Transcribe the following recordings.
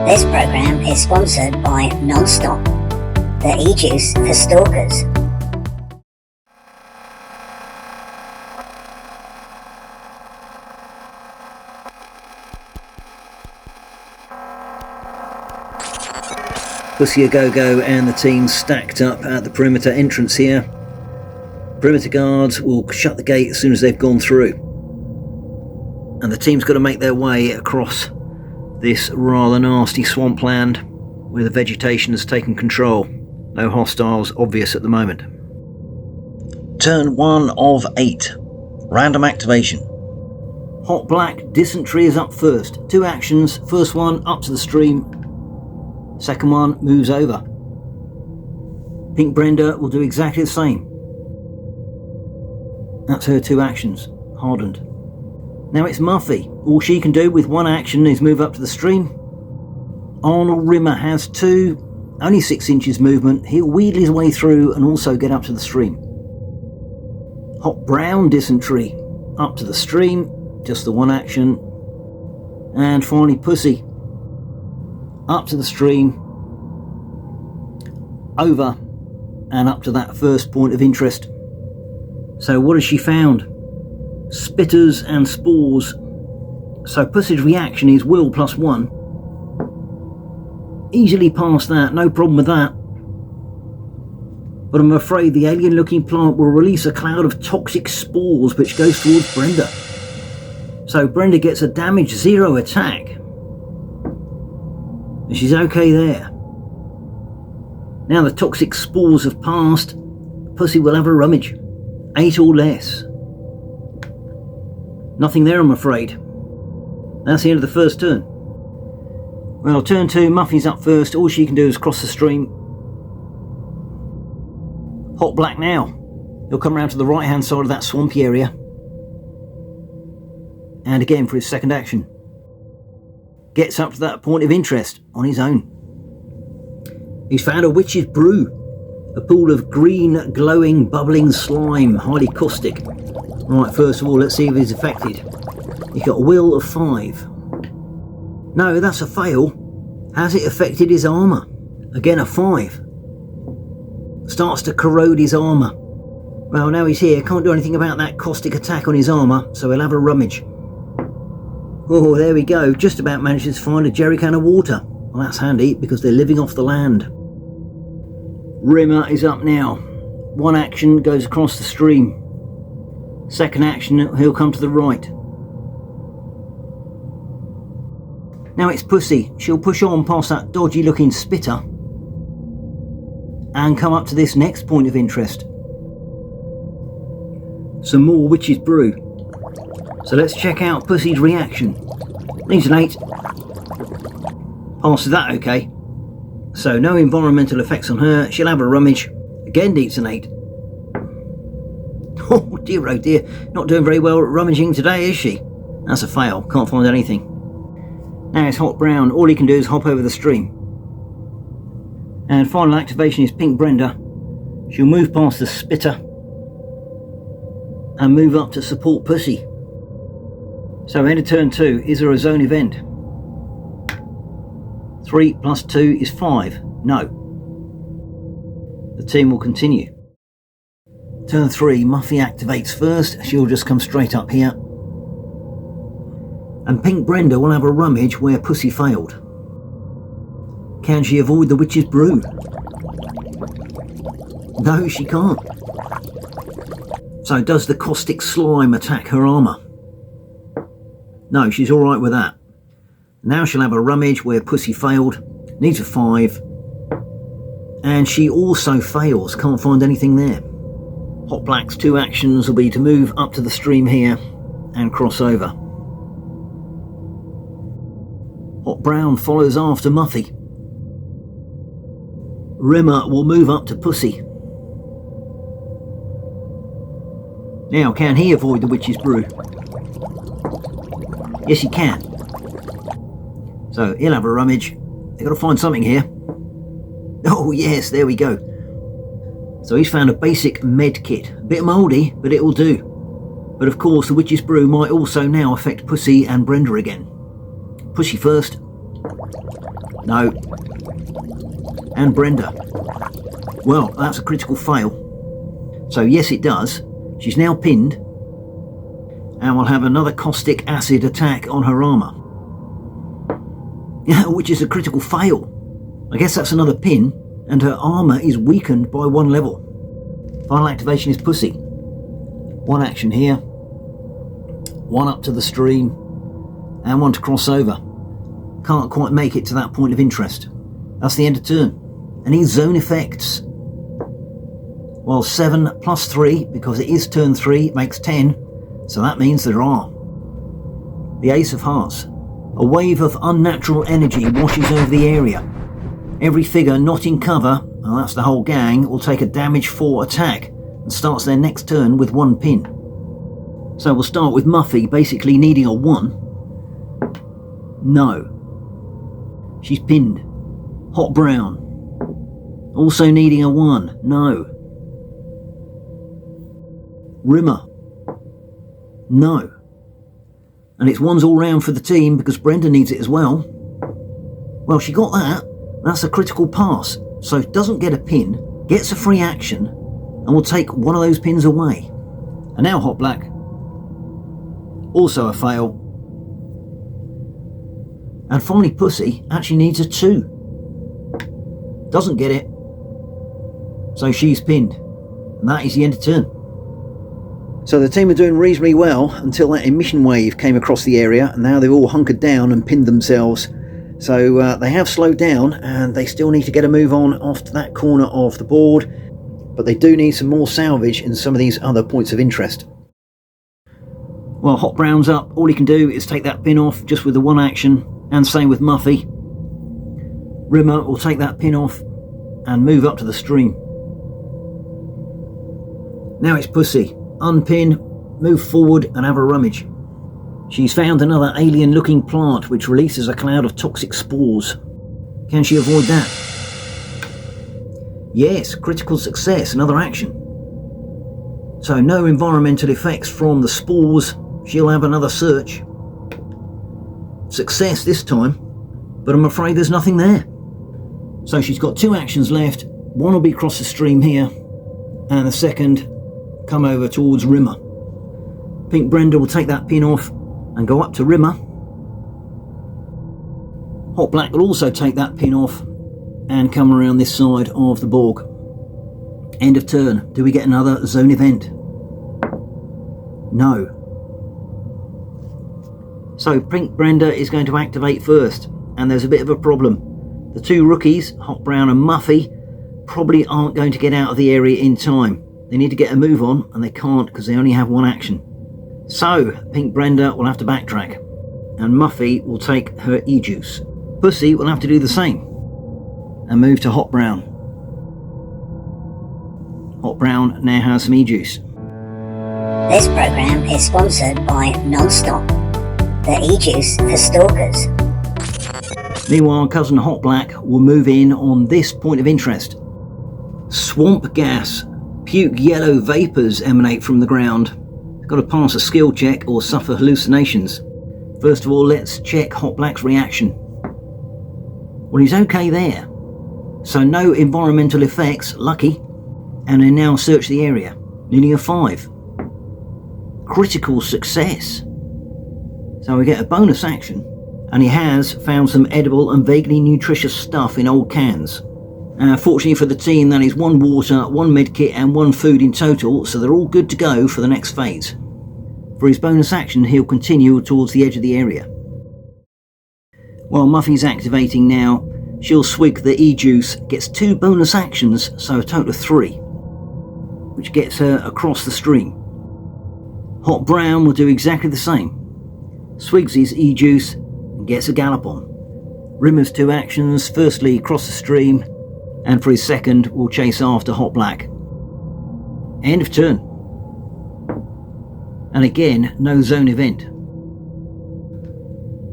This program is sponsored by Non-Stop, the e-juice for stalkers. Pussy a Go-Go and the team stacked up at the perimeter entrance here. Perimeter guards will shut the gate as soon as they've gone through. And the team's got to make their way across this rather nasty swampland where the vegetation has taken control. No hostiles obvious at the moment. Turn 1 of 8. Random activation. Hot Black Dysentery is up first. 2 actions. First one up to the stream. Second one moves over. Pink Brenda will do exactly the same. That's her 2 actions. Hardened. Now it's Muffy. All she can do with 1 action is move up to the stream. Arnold Rimmer has 2, only 6 inches movement. He'll wheedle his way through and also get up to the stream. Hot Brown Dysentery up to the stream, just the 1 action. And finally Pussy up to the stream, over and up to that first point of interest. So what has she found? Spitters and spores. So Pussy's reaction is will +1. Easily past that, no problem with that. But I'm afraid the alien looking plant will release a cloud of toxic spores which goes towards Brenda. So Brenda gets a damage 0 attack. And she's okay there. Now the toxic spores have passed, Pussy will have a rummage. 8 or less. Nothing there, I'm afraid. That's the end of the first turn. Well, turn 2, Muffy's up first. All she can do is cross the stream. Hot Black now. He'll come around to the right hand side of that swampy area. And again for his second action. Gets up to that point of interest on his own. He's found a witch's brew. A pool of green, glowing, bubbling slime, highly caustic. Right, first of all, let's see if he's affected. He's got a will of 5. No, that's a fail. Has it affected his armour? Again, a 5. Starts to corrode his armour. Well, now he's here, can't do anything about that caustic attack on his armour, so he'll have a rummage. Oh, there we go, just about manages to find a jerry can of water. Well, that's handy, because they're living off the land. Rimmer is up now. 1 action goes across the stream. Second action, he'll come to the right. Now it's Pussy. She'll push on past that dodgy looking spitter and come up to this next point of interest. Some more witch's brew. So let's check out Pussy's reaction. Needs an 8. Passes that okay. So no environmental effects on her. She'll have a rummage. Again needs an 8. Oh dear, not doing very well at rummaging today, is she? That's a fail, can't find anything. Now it's Hot Brown, all he can do is hop over the stream. And final activation is Pink Brenda. She'll move past the spitter and move up to support Pussy. So end of turn 2, is there a zone event? 3 + 2 is 5, no. The team will continue. Turn 3, Muffy activates first. She'll just come straight up here. And Pink Brenda will have a rummage where Pussy failed. Can she avoid the witch's brew? No, she can't. So does the caustic slime attack her armour? No, she's alright with that. Now she'll have a rummage where Pussy failed, needs a 5, and she also fails, can't find anything there. Hot Black's 2 actions will be to move up to the stream here and cross over. Hot Brown follows after Muffy. Rimmer will move up to Pussy. Now, can he avoid the Witch's Brew? Yes, he can. So he'll have a rummage. They've got to find something here. Oh yes, there we go. So he's found a basic med kit. A bit mouldy, but it will do. But of course the Witch's Brew might also now affect Pussy and Brenda again. Pussy first. No. And Brenda. Well, that's a critical fail. So yes, it does. She's now pinned. And will have another caustic acid attack on her armour. Which is a critical fail. I guess that's another pin, and her armour is weakened by 1 level. Final activation is Pussy. 1 action here, 1 up to the stream, and 1 to cross over. Can't quite make it to that point of interest. That's the end of turn. Any zone effects? Well, 7 plus 3, because it is turn 3, makes 10, so that means there are. The Ace of Hearts. A wave of unnatural energy washes over the area. Every figure not in cover, well, that's the whole gang, will take a damage 4 attack and starts their next turn with 1 pin. So we'll start with Muffy basically needing a 1. No. She's pinned. Hot Brown. Also needing a 1. No. Rimmer. No. And it's 1s all round for the team because Brenda needs it as well. Well, she got that. That's a critical pass. So doesn't get a pin, gets a free action, and will take 1 of those pins away. And now Hot Black. Also a fail. And finally Pussy actually needs a 2. Doesn't get it. So she's pinned. And that is the end of turn. So the team are doing reasonably well until that emission wave came across the area, and now they've all hunkered down and pinned themselves. So they have slowed down, and they still need to get a move on off to that corner of the board, but they do need some more salvage in some of these other points of interest. Well, Hot Brown's up. All he can do is take that pin off just with the 1 action, and same with Muffy. Rimmer will take that pin off and move up to the stream. Now it's Pussy. Unpin, move forward and have a rummage. She's found another alien looking plant which releases a cloud of toxic spores. Can she avoid that? Yes, critical success, another action. So no environmental effects from the spores. She'll have another search. Success this time, but I'm afraid there's nothing there. So she's got 2 actions left. 1 will be across the stream here, and the second come over towards Rimmer. Pink Brenda will take that pin off and go up to Rimmer. Hot Black will also take that pin off and come around this side of the Borg. End of turn. Do we get another zone event? No. So Pink Brenda is going to activate first, and there's a bit of a problem. The 2 rookies, Hot Brown and Muffy, probably aren't going to get out of the area in time. They need to get a move on, and they can't because they only have 1 action. So, Pink Brenda will have to backtrack, and Muffy will take her E-Juice. Pussy will have to do the same, and move to Hot Brown. Hot Brown now has some E-Juice. This program is sponsored by Non-Stop, the E-Juice for stalkers. Meanwhile, Cousin Hot Black will move in on this point of interest. Swamp gas. Puke yellow vapours emanate from the ground. Got to pass a skill check or suffer hallucinations. First of all, let's check Hot Black's reaction. Well, he's okay there. So no environmental effects, lucky. And they now search the area. Needing a 5. Critical success. So we get a bonus action. And he has found some edible and vaguely nutritious stuff in old cans. Fortunately for the team, that is 1 water, 1 medkit and 1 food in total, so they're all good to go for the next phase. For his bonus action, he'll continue towards the edge of the area. While Muffy's activating now, she'll swig the E-juice, gets 2 bonus actions, so a total of 3, which gets her across the stream. Hot Brown will do exactly the same. Swigs his E-juice and gets a gallop on. Rimmer's 2 actions, firstly cross the stream, and for his second will chase after Hot Black. End of turn. And again, no zone event.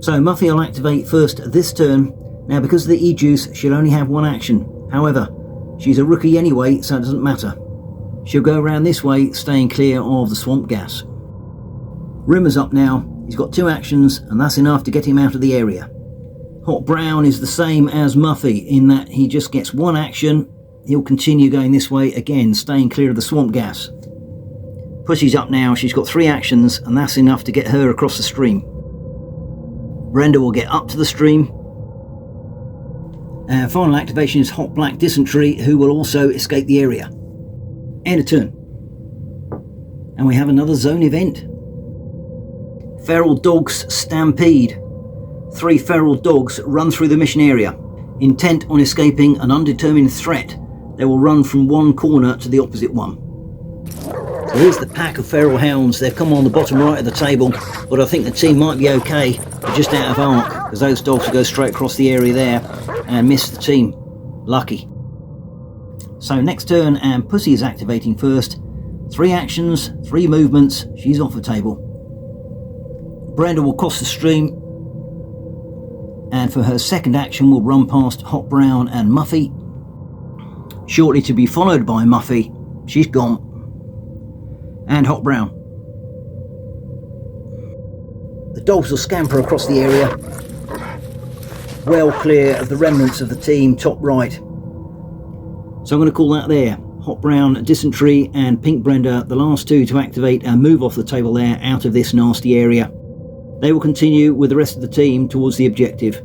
So Muffy will activate first this turn. Now because of the E-juice, she'll only have 1 action. However, she's a rookie anyway, so it doesn't matter. She'll go around this way, staying clear of the swamp gas. Rimmer's up now. He's got 2 actions, and that's enough to get him out of the area. Hot Brown is the same as Muffy in that he just gets 1 action. He'll continue going this way again, staying clear of the swamp gas. Pussy's up now. She's got 3 actions, and that's enough to get her across the stream. Brenda will get up to the stream. Final activation is Hot Black Dysentery, who will also escape the area. End of turn. And we have another zone event. Feral Dogs Stampede. 3 feral dogs run through the mission area. Intent on escaping an undetermined threat, they will run from one corner to the opposite one. So here's the pack of feral hounds. They've come on the bottom right of the table, but I think the team might be okay. They're just out of arc, because those dogs will go straight across the area there and miss the team. Lucky. So next turn, and Pussy is activating first. 3 actions, 3 movements. She's off the table. Brenda will cross the stream, and for her second action will run past Hot Brown and Muffy, shortly to be followed by Muffy. She's gone. And Hot Brown. The dogs will scamper across the area, well clear of the remnants of the team top right. So I'm going to call that there. Hot Brown, Dysentery and Pink Brenda, the last 2 to activate and move off the table there out of this nasty area. They will continue with the rest of the team towards the objective.